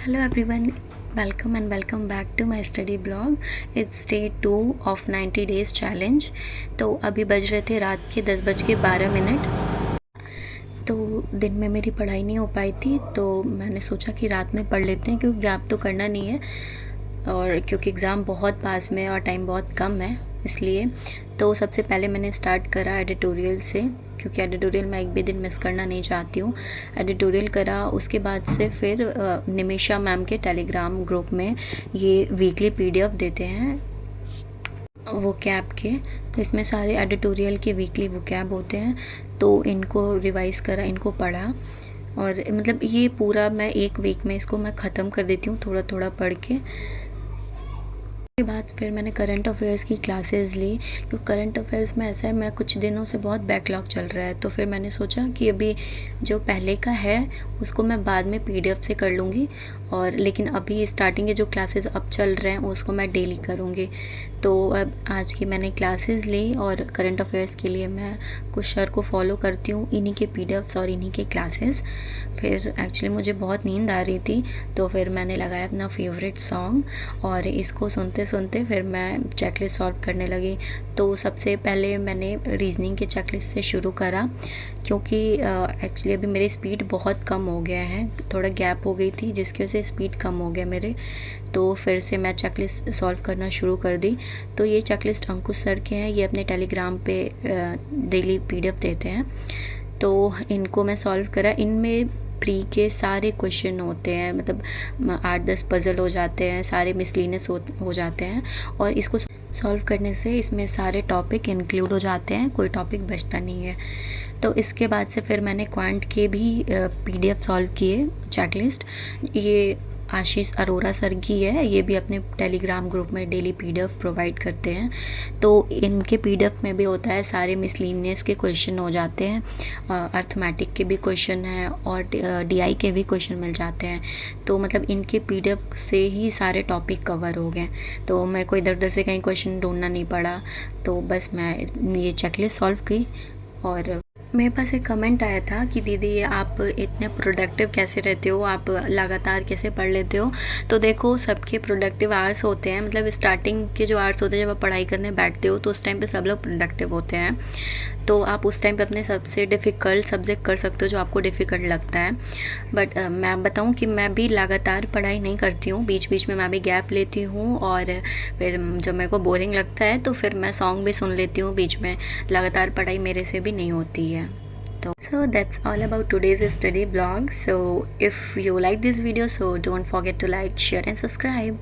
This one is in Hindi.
Hello everyone, welcome and welcome back to my study blog. It's day 2 of 90 days challenge. तो अभी बज रहे थे रात के 10:12। तो दिन में मेरी पढ़ाई नहीं हो पाई थी, तो मैंने सोचा कि रात में पढ़ लेते हैं क्योंकि गैप तो करना नहीं है और क्योंकि एग्ज़ाम बहुत पास में है और टाइम बहुत कम है इसलिए। तो सबसे पहले मैंने स्टार्ट करा एडिटोरियल से, क्योंकि एडिटोरियल मैं एक भी दिन मिस करना नहीं चाहती हूँ। एडिटोरियल करा, उसके बाद से फिर निमिषा मैम के टेलीग्राम ग्रुप में ये वीकली पीडीएफ देते हैं वो कैब के, तो इसमें सारे एडिटोरियल के वीकली वो कैब होते हैं। तो इनको रिवाइज़ करा, इनको पढ़ा और मतलब ये पूरा मैं एक वीक में इसको मैं ख़त्म कर देती हूँ थोड़ा थोड़ा पढ़ के। के बाद फिर मैंने करंट अफेयर्स की क्लासेस ली, क्योंकि करंट अफेयर्स में ऐसा है मैं कुछ दिनों से बहुत बैकलॉग चल रहा है, तो फिर मैंने सोचा कि अभी जो पहले का है उसको मैं बाद में पीडीएफ से कर लूँगी और लेकिन अभी स्टार्टिंग के जो क्लासेस अब चल रहे हैं उसको मैं डेली करूँगी। तो अब आज की मैंने क्लासेस ली और करंट अफेयर्स के लिए मैं कुछ सर को फॉलो करती हूँ, इन्हीं के पीडीएफ्स और इन्हीं के क्लासेस। फिर एक्चुअली मुझे बहुत नींद आ रही थी, तो फिर मैंने लगाया अपना फेवरेट सॉन्ग और इसको सुनते सुनते फिर मैं चेकलिस्ट सॉल्व करने लगी। तो सबसे पहले मैंने रीजनिंग के चेकलिस्ट से शुरू करा, क्योंकि एक्चुअली अभी मेरी स्पीड बहुत कम हो गया है, थोड़ा गैप हो गई थी जिसकी वजह से स्पीड कम हो गया मेरे। तो फिर से मैं चेकलिस्ट सॉल्व करना शुरू कर दी। तो ये चेकलिस्ट अंकुश सर के हैं, ये अपने टेलीग्राम पे डेली पीडीएफ देते हैं, तो इनको मैं सॉल्व करा। इनमें प्री के सारे क्वेश्चन होते हैं, मतलब 8-10 पज़ल हो जाते हैं, सारे मिसलिनियस हो जाते हैं और इसको सॉल्व करने से इसमें सारे टॉपिक इंक्लूड हो जाते हैं, कोई टॉपिक बचता नहीं है। तो इसके बाद से फिर मैंने क्वांट के भी पीडीएफ सॉल्व किए चेकलिस्ट। ये आशीष अरोरा सर की है, ये भी अपने टेलीग्राम ग्रुप में डेली पीडीएफ प्रोवाइड करते हैं। तो इनके पीडीएफ में भी होता है, सारे मिसलिनियस के क्वेश्चन हो जाते हैं, अर्थमेटिक के भी क्वेश्चन हैं और डीआई के भी क्वेश्चन मिल जाते हैं। तो मतलब इनके पीडीएफ से ही सारे टॉपिक कवर हो गए, तो मेरे को इधर उधर से कहीं क्वेश्चन ढूंढना नहीं पड़ा। तो बस मैं ये चेकलिस्ट सॉल्व की। और मेरे पास एक कमेंट आया था कि दीदी आप इतने प्रोडक्टिव कैसे रहते हो, आप लगातार कैसे पढ़ लेते हो। तो देखो, सबके प्रोडक्टिव आवर्स होते हैं, मतलब स्टार्टिंग के जो आवर्स होते हैं जब आप पढ़ाई करने बैठते हो तो उस टाइम पे सब लोग प्रोडक्टिव होते हैं। तो आप उस टाइम पे अपने सबसे डिफ़िकल्ट सब्जेक्ट कर सकते हो जो आपको डिफ़िकल्ट लगता है। बट मैं बताऊँ कि मैं भी लगातार पढ़ाई नहीं करती हूँ, बीच बीच में मैं भी गैप लेती हूँ और फिर जब मेरे को बोरिंग लगता है तो फिर मैं सॉन्ग भी सुन लेती हूँ बीच में। लगातार पढ़ाई मेरे से भी नहीं होती है। So that's all about today's study blog. So if you like this video, so don't forget to like, share and subscribe.